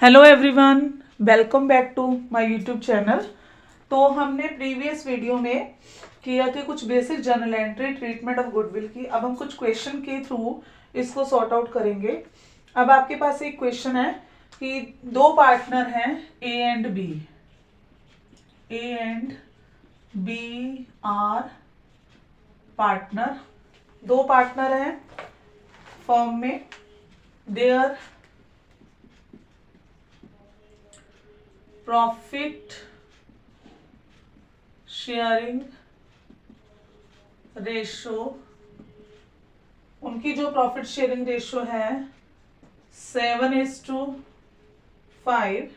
Hello everyone, welcome back to my YouTube channel. तो हमने previous video में किया थे कुछ basic journal entry treatment of goodwill की। अब हम कुछ क्वेश्चन के थ्रू इसको सॉर्ट आउट करेंगे। अब आपके पास एक क्वेश्चन है कि दो पार्टनर हैं A and B are partner. दो पार्टनर हैं फर्म में, देयर प्रॉफिट शेयरिंग रेशो, उनकी जो प्रॉफिट शेयरिंग रेशो है 7:5।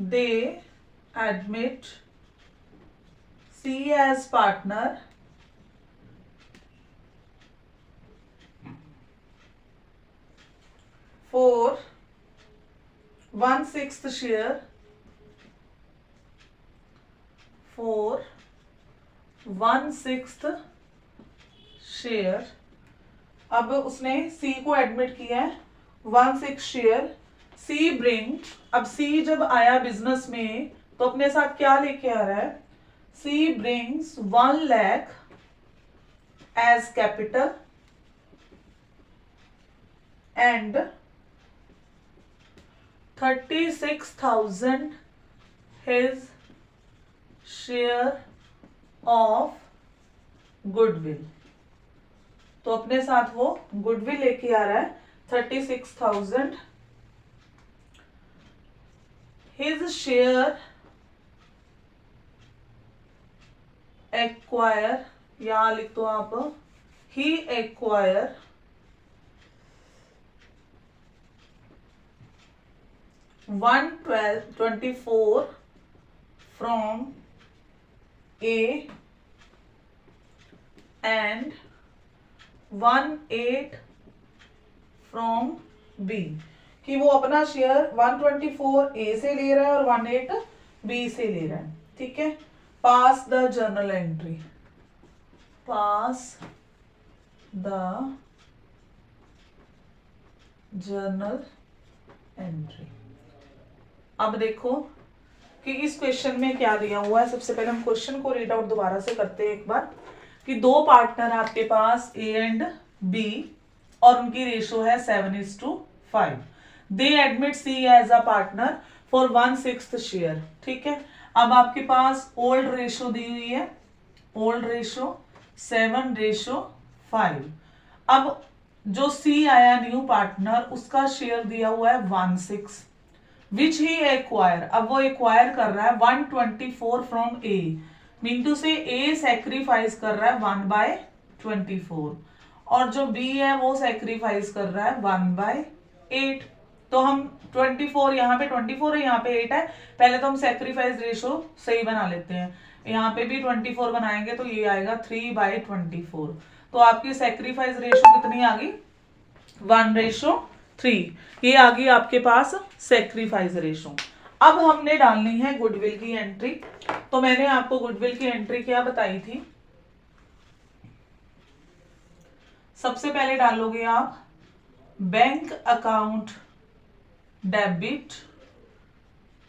They admit C as partner for 1/6 share for 1/6 share. अब उसने सी को एडमिट किया है 1/6 शेयर। सी ब्रिंग, अब सी जब आया बिजनेस में तो अपने साथ क्या लेके आ रहा है? C brings 1 lakh as capital and 36,000 his share of goodwill. तो अपने साथ वो गुडविल लेके आ रहा है 36,000। हिज शेयर एक्वायर, या लिख दो आप, he acquire 1/24 from A and 1/8 from B, कि वो अपना शेयर 1/24 A से ले रहा है और 1/8 B से ले रहा है। ठीक है, pass the journal entry, pass the journal entry. अब देखो कि इस क्वेश्चन में क्या दिया हुआ है। सबसे पहले हम क्वेश्चन को रीड आउट दोबारा से करते हैं एक बार, कि दो पार्टनर आपके पास ए एंड बी और उनकी रेशो है 7:5। They admit C as a partner for 1/6 share. ठीक है, अब आपके पास ओल्ड रेशो दी हुई है, ओल्ड रेशो 7:5। अब जो सी आया न्यू पार्टनर, उसका शेयर दिया हुआ है 1/6 विच ही एक्वायर। अब वो एक्वायर कर रहा है 1/24 फ्रॉम ए, मीन टू से ए सेक्रीफाइस कर रहा है 1/24 और जो बी है वो सेक्रीफाइस कर रहा है 1/8। तो हम 24, यहाँ पे 24 है, यहाँ पे 8 है। पहले तो हम सेक्रीफाइस रेशो सही बना लेते हैं। यहाँ पे भी 24 बनाएंगे तो ये आएगा 3/24। तो आपकी सेक्रीफाइस रेशो कितनी आ गई? 1:3। ये आ गई आपके पास सेक्रीफाइस रेशो। अब हमने डालनी है गुडविल की एंट्री। तो मैंने आपको गुडविल की एंट्री क्या बताई थी? सबसे पहले डालोगे आप bank account debit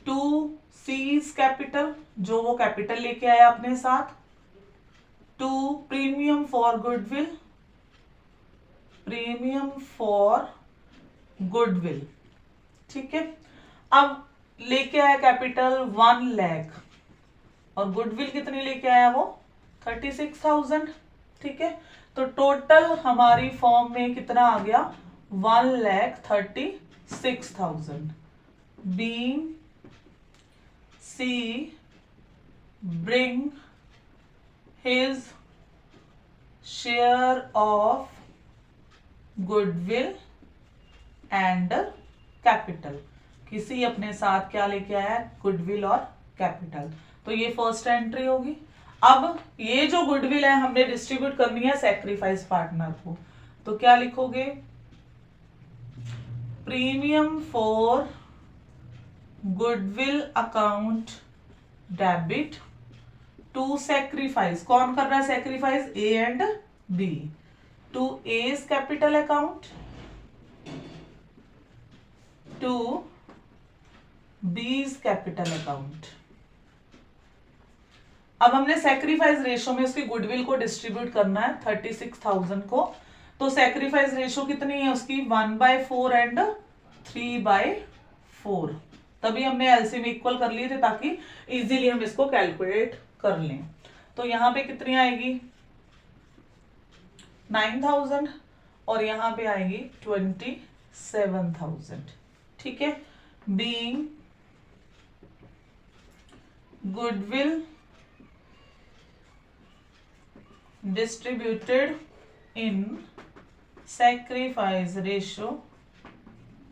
to C's capital, जो वो कैपिटल लेके आया अपने साथ, to premium for goodwill, premium for goodwill. ठीक है, अब लेके आया कैपिटल 1 लाख और गुडविल कितनी लेके आया वो 36,000। ठीक है, तो टोटल हमारी फॉर्म में कितना आ गया? 1,36,000। Being C bring his share of goodwill and capital, किसी अपने साथ क्या लेके आया? गुडविल और कैपिटल। तो ये फर्स्ट एंट्री होगी। अब ये जो गुडविल है हमने डिस्ट्रीब्यूट करनी है सेक्रीफाइस पार्टनर को, तो क्या लिखोगे? Premium for goodwill account debit to sacrifice, कौन कर रहा है sacrifice? A and B, to ए's capital account to B's capital account. अब हमने सेक्रीफाइस रेशो में उसकी गुडविल को डिस्ट्रीब्यूट करना है 36,000 को। तो सेक्रीफाइस रेशो कितनी है उसकी 1/4 एंड 3/4। तभी हमने एलसीएम इक्वल कर लिए थे ताकि इजीली हम इसको कैलकुलेट कर लें। तो यहाँ पे कितनी आएगी 9,000 और यहाँ पे आएगी 27,000। ठीक है। Being goodwill distributed in sacrifice ratio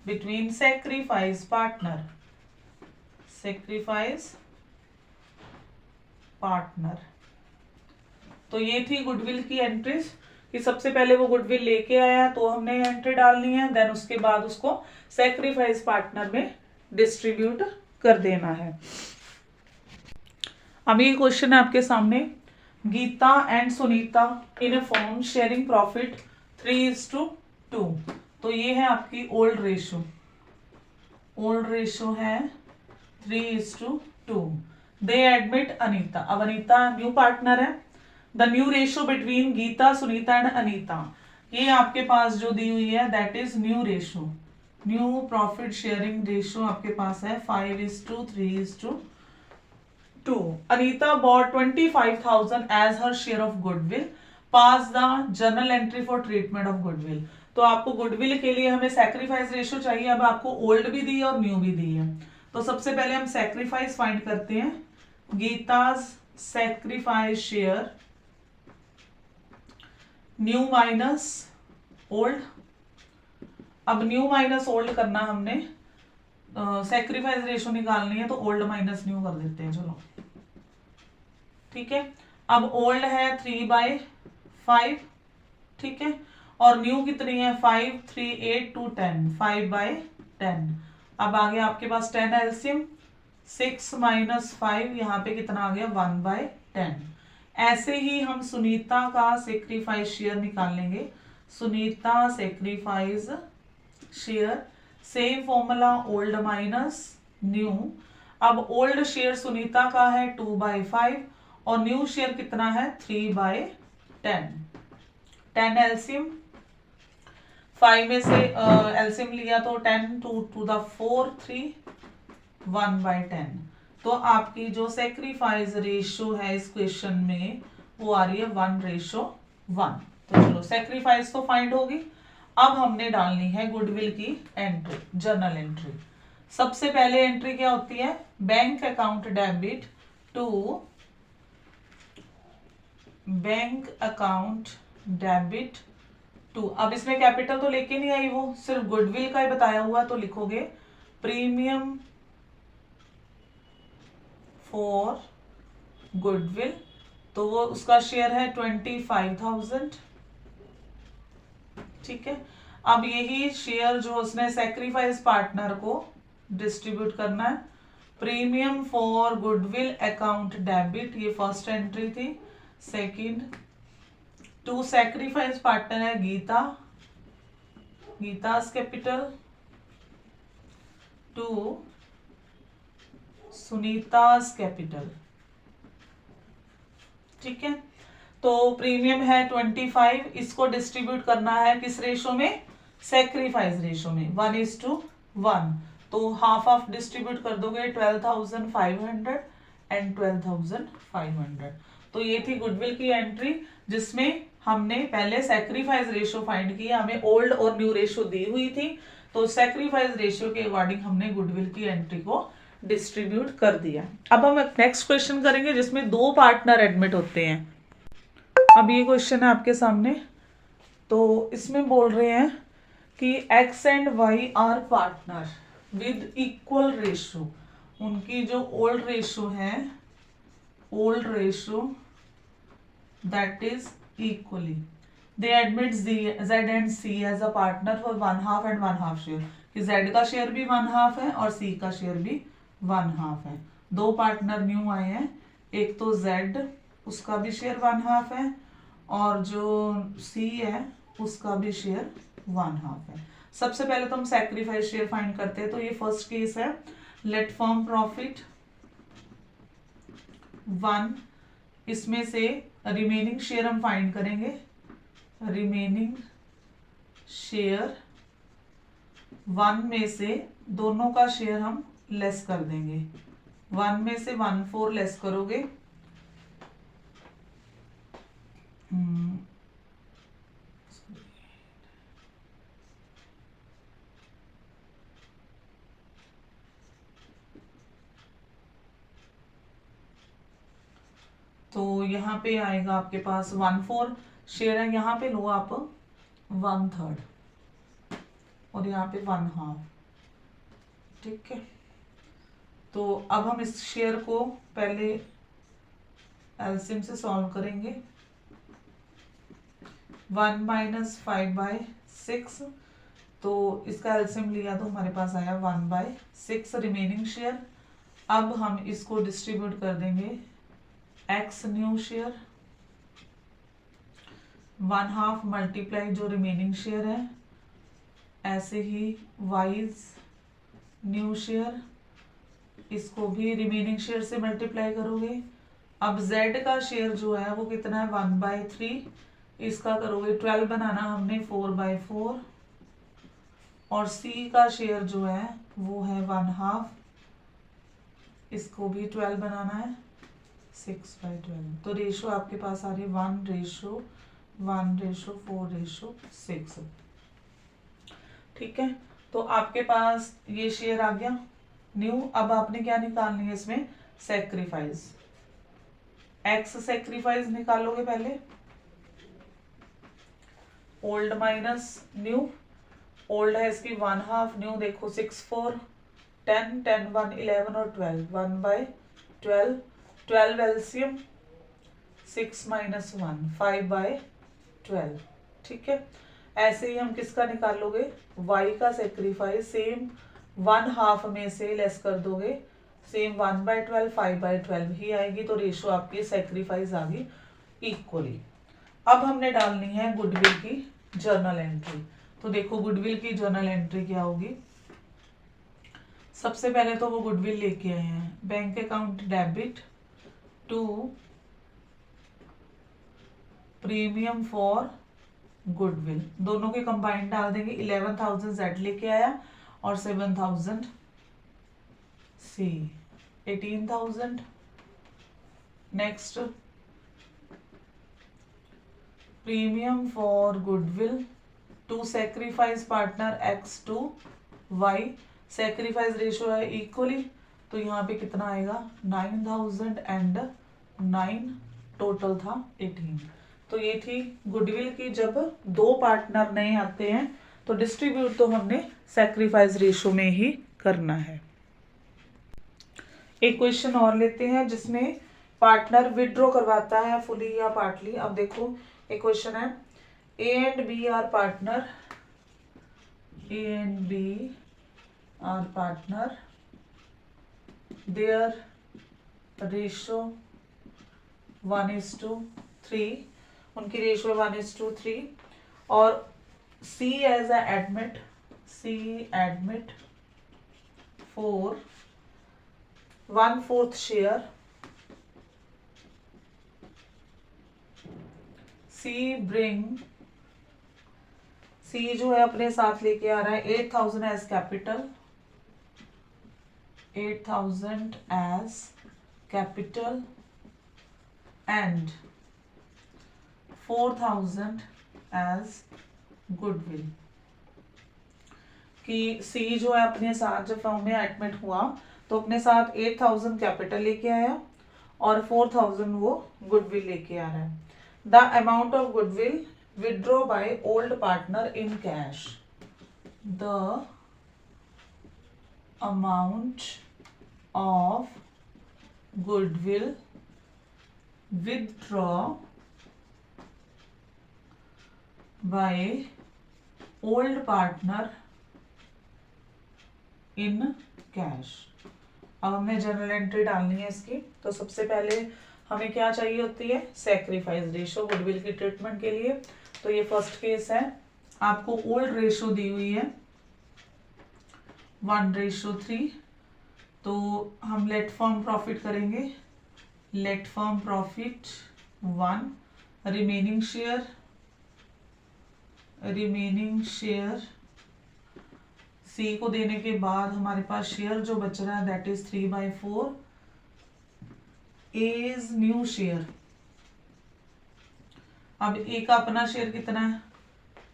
between sacrifice partner तो ये थी गुडविल की एंट्रीज कि सबसे पहले वो गुडविल लेके आया तो हमने एंट्री डालनी है, देन उसके बाद उसको सैक्रिफाइस पार्टनर में डिस्ट्रीब्यूट कर देना है। अब ये क्वेश्चन है आपके सामने, Geeta and Sunita in a form sharing profit 3:2। तो ये है आपकी ओल्ड रेशो है 3:2। They admit Anita. अब अनीता न्यू पार्टनर है। The new ratio between Geeta Sunita and Anita, ये आपके पास जो दी हुई है that is new ratio. New profit sharing ratio आपके पास है 5:3:2। Anita bought 25,000 as her share of goodwill. Pass the journal entry for treatment of goodwill. तो आपको गुडविल के लिए हमें सैक्रिफाइस रेशो चाहिए। अब आपको ओल्ड भी दी है और न्यू भी दी है। तो सबसे पहले हम सैक्रिफाइस फाइंड करते हैं। Geeta's sacrifice share new minus old. अब न्यू माइनस ओल्ड करना हमने, सैक्रिफाइस रेशो निकालनी है तो ओल्ड माइनस न्यू कर देते हैं। चलो ठीक है। अब ओल्ड है 3/5। ठीक है। और न्यू कितनी है 5, 3, 8, 2, 10, 5/10। अब आ गया आपके पास 10 एलसीएम, 6 - 5 यहाँ पे कितना आ गया 1/10। ऐसे ही हम सुनीता का सेक्रीफाइस शेयर निकालेंगे। Sunita sacrifice share, same formula old minus new. अब ओल्ड शेयर सुनीता का है 2/5 और न्यू शेयर कितना है 3/10। 10 एलसीएम, 5 में से एलसीएम लिया तो 10 2 द 4 3 1/10। तो आपकी जो सेक्रीफाइस रेशो है इस क्वेश्चन में वो आ रही है 1:1। तो चलो सेक्रीफाइस तो फाइंड होगी। अब हमने डालनी है गुडविल की एंट्री, जर्नल एंट्री। सबसे पहले एंट्री क्या होती है, bank account debit to bank account debit to. अब इसमें कैपिटल तो लेके नहीं आई, वो सिर्फ गुडविल का ही बताया हुआ, तो लिखोगे प्रीमियम फॉर गुडविल। तो वो उसका शेयर है 25,000। ठीक है। अब यही शेयर जो उसने सैक्रिफाइस पार्टनर को डिस्ट्रीब्यूट करना है। Premium for goodwill account debit, ये फर्स्ट एंट्री थी। सेकंड टू सैक्रिफाइस पार्टनर है गीता, गीतास कैपिटल टू सुनीतास कैपिटल। ठीक है। तो प्रीमियम है 25, इसको डिस्ट्रीब्यूट करना है किस रेशो में, सैक्रिफाइस रेशो में 1:1। तो हाफ हाफ डिस्ट्रीब्यूट कर दोगे 12,500 एंड 12,500। तो ये थी गुडविल की एंट्री जिसमें हमने पहले सैक्रिफाइस रेशो फाइंड किया। हमें ओल्ड और न्यू रेशो दी हुई थी, तो सैक्रिफाइस रेशियो के अकॉर्डिंग हमने गुडविल की एंट्री को डिस्ट्रीब्यूट कर दिया। अब हम नेक्स्ट क्वेश्चन करेंगे जिसमें 2 पार्टनर एडमिट होते हैं। अब ये क्वेश्चन है आपके सामने। तो इसमें बोल रहे हैं कि X and Y are partner with equal ratio. उनकी जो ओल्ड रेशो है, old ratio that is equally, they admit Z and C as a partner for 1/2 and 1/2 share. कि Z का शेयर भी 1/2 है और C का शेयर भी 1/2 है। 2 पार्टनर न्यू आए हैं, एक तो Z, उसका भी शेयर 1/2 है, और जो C है उसका भी शेयर 1/2 है। सबसे पहले तो हम सैक्रिफाइस शेयर फाइंड करते हैं। तो ये फर्स्ट केस है, लेट फर्म प्रॉफिट 1, इसमें से रिमेनिंग शेयर हम फाइंड करेंगे, रिमेनिंग शेयर 1 में से दोनों का शेयर हम लेस कर देंगे, 1 में से 1/4 लेस करोगे, तो यहाँ पे आएगा आपके पास 1/4 शेयर है, यहाँ पे लो आप 1/3 और यहाँ पे 1/2, ठीक है। तो अब हम इस शेयर को पहले एलसीएम से सॉल्व करेंगे। 1 - 5/6, तो इसका एलसीएम लिया तो हमारे पास आया 1/6 रिमेनिंग शेयर। अब हम इसको डिस्ट्रीब्यूट कर देंगे x न्यू शेयर 1/2 मल्टीप्लाई जो रिमेनिंग शेयर है, ऐसे ही वाइज न्यू शेयर, इसको भी रिमेनिंग शेयर से मल्टीप्लाई करोगे। अब z का शेयर जो है वो कितना है 1/3, इसका करोगे 12 बनाना हमने 4/4, और c का शेयर जो है वो है 1/2, इसको भी 12 बनाना है 6/12। तो रेशो आपके पास आ रही है 1:1:4:6, ठीक है। तो आपके पास ये शेयर आ गया न्यू। अब आपने क्या निकालनी है इसमें, सेक्रीफाइस, एक्स सेक्रीफाइस निकालोगे पहले, ओल्ड माइनस न्यू, ओल्ड है इसकी 1/2, न्यू देखो 6 4 10 10 1 11 और 12, 1/12, 12 एलसीएम 6 - 1 5/12, ठीक है। ऐसे ही हम किसका निकालोगे, y का सेक्रीफाइस, सेम 1/2 में से लेस कर दोगे, सेम 1/12 5/12 ही आएगी, तो रेशो आपकी सेक्रीफाइस आ गई इक्वली। अब हमने डालनी है गुडविल की जर्नल एंट्री। तो देखो गुडविल की जर्नल एंट्री क्या होगी। सबसे पहले तो वो गुडविल लेके आए हैं, bank account debit to premium for goodwill, दोनों के कंबाइंड डाल देंगे। 11,000 Z लेके आया और 7,000 C, 18,000। Next premium for goodwill to sacrifice partner X to Y, sacrifice ratio है इक्वली, तो यहाँ पे कितना आएगा 9,000 एंड 9, टोटल था 18। तो ये थी गुडविल की, जब दो पार्टनर नए आते हैं तो डिस्ट्रीब्यूट तो हमने सेक्रीफाइस रेशो में ही करना है। एक क्वेश्चन और लेते हैं जिसमें पार्टनर विड्रॉ करवाता है फुली या पार्टली। अब देखो एक क्वेश्चन है, A and B are partner, A and B are partner, their ratio 1:3, उनकी रेशो 1:3, और C as a admit, C admit for 1/4 share, C जो है अपने साथ लेके आ रहा है 8,000 as capital, 8,000 as capital and 4,000 as goodwill. कि C जो है अपने साथ जब फर्म में एडमिट हुआ तो अपने साथ 8,000 कैपिटल लेके आया और 4,000 वो गुडविल लेके आ रहा है। The amount of goodwill withdraw by old partner in cash, the amount of goodwill withdraw by old partner in cash. अब हमें जनरल एंट्री डालनी है इसकी। तो सबसे पहले हमें क्या चाहिए होती है, सेक्रीफाइस रेशो गुडविल की ट्रीटमेंट के लिए। तो ये फर्स्ट केस है, आपको ओल्ड रेशो दी हुई है 1:3, तो हम लेट फर्म प्रॉफिट करेंगे, let firm profit 1, remaining share C को देने के बाद हमारे पास शेयर जो बच रहा है that is 3/4 is new share. अब ए का अपना शेयर कितना है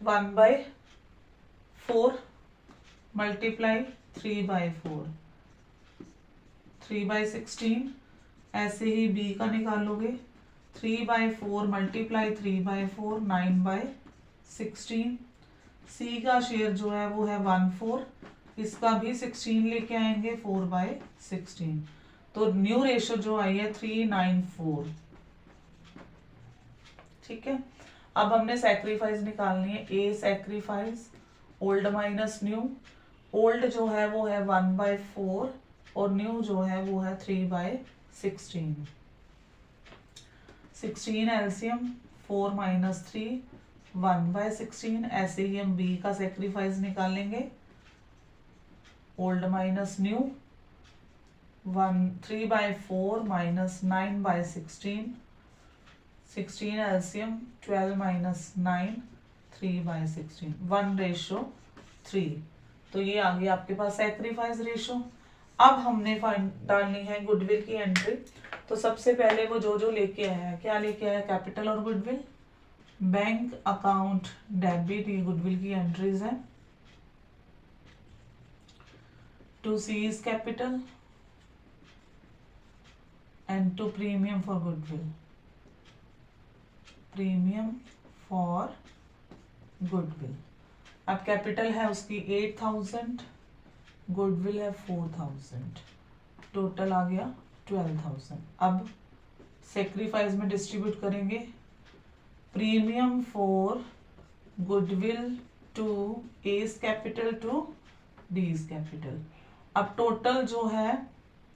1/4 मल्टीप्लाई 3/4 3/16। ऐसे ही बी का निकालोगे 3/4 मल्टीप्लाई 3/4 9/16। सी का शेयर जो है वो है 1/4, इसका भी 16 लेके आएंगे 4/16। तो न्यू रेशो जो आई है 394। ठीक है, अब हमने सैक्रिफाइस निकालनी है। A sacrifice old minus new, old जो है वो है 1/4 और न्यू जो है वो है 3/16। 16 एलसीएम 4 - 3 1/16। ऐसे ही हम बी का सैक्रिफाइस निकालेंगे, ओल्ड माइनस न्यू 3/4 - 9/16। 16 एलसीएम 12 - 9 3/16 1:3। तो ये आ गया आपके पास सैक्रिफाइस रेशो। अब हमने डालनी है गुडविल की एंट्री। तो सबसे पहले वो जो लेके आया है, क्या लेके आया, कैपिटल और गुडविल। बैंक अकाउंट डेबिट, ये गुडविल की एंट्रीज है। To C's capital and to premium for goodwill, premium for goodwill. अब कैपिटल है उसकी 8000, गुडविल है 4000, टोटल आ गया 12000। अब सेक्रीफाइस में डिस्ट्रीब्यूट करेंगे, premium for goodwill to A's capital to D's capital. अब टोटल जो है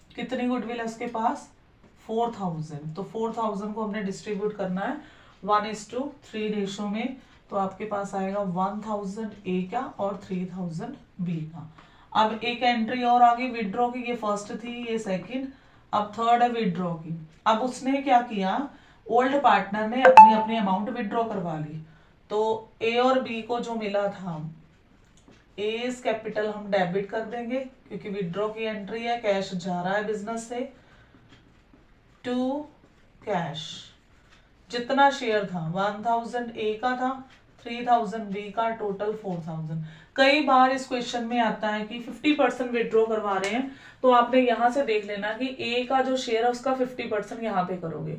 कितनी गुडविल है उसके पास 4000, तो 4000 को हमने डिस्ट्रीब्यूट करना है 1:3 रेशो में। तो आपके पास आएगा 1000 ए का और 3000 बी का। अब एक एंट्री और आ गई विड्रॉ की, ये फर्स्ट थी, ये सेकंड, अब थर्ड है विड्रॉ की। अब उसने क्या किया, ओल्ड पार्टनर ने अपनी अपनी अमाउंट विड्रॉ करवा ली। तो ए और बी को जो मिला था, एज कैपिटल हम डेबिट कर देंगे क्योंकि विड्रॉ की एंट्री है, कैश जा रहा है बिजनेस से, टू कैश। जितना शेयर था 1000 ए का था, 3000 बी का, टोटल 4000। कई बार इस क्वेश्चन में आता है कि 50% विड्रॉ करवा रहे हैं, तो आपने यहां से देख लेना कि ए का जो शेयर है उसका 50% यहाँ पे करोगे,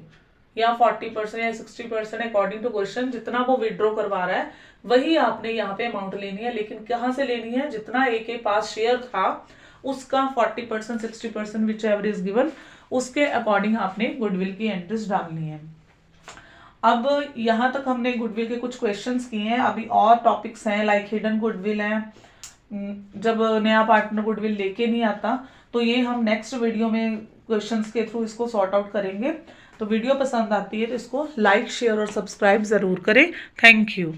या 40% या 60% अकॉर्डिंग टू क्वेश्चन। जितना वो विड्रॉ करवा रहा है वही आपने यहाँ पे अमाउंट लेनी है, लेकिन कहाँ से लेनी है, जितना ए के पास शेयर था उसका 40% 60% विच एवर इज गिवन, उसके अकॉर्डिंग आपने गुडविल की एंट्रीज डालनी है। अब यहाँ तक हमने गुडविल के कुछ क्वेश्चंस किए हैं, अभी और टॉपिक्स हैं लाइक हिडन गुडविल है, जब नया पार्टनर गुडविल लेके नहीं आता, तो ये हम नेक्स्ट वीडियो में क्वेश्चंस के थ्रू इसको सॉर्ट आउट करेंगे। तो वीडियो पसंद आती है तो इसको लाइक शेयर और सब्सक्राइब जरूर करें। Thank you.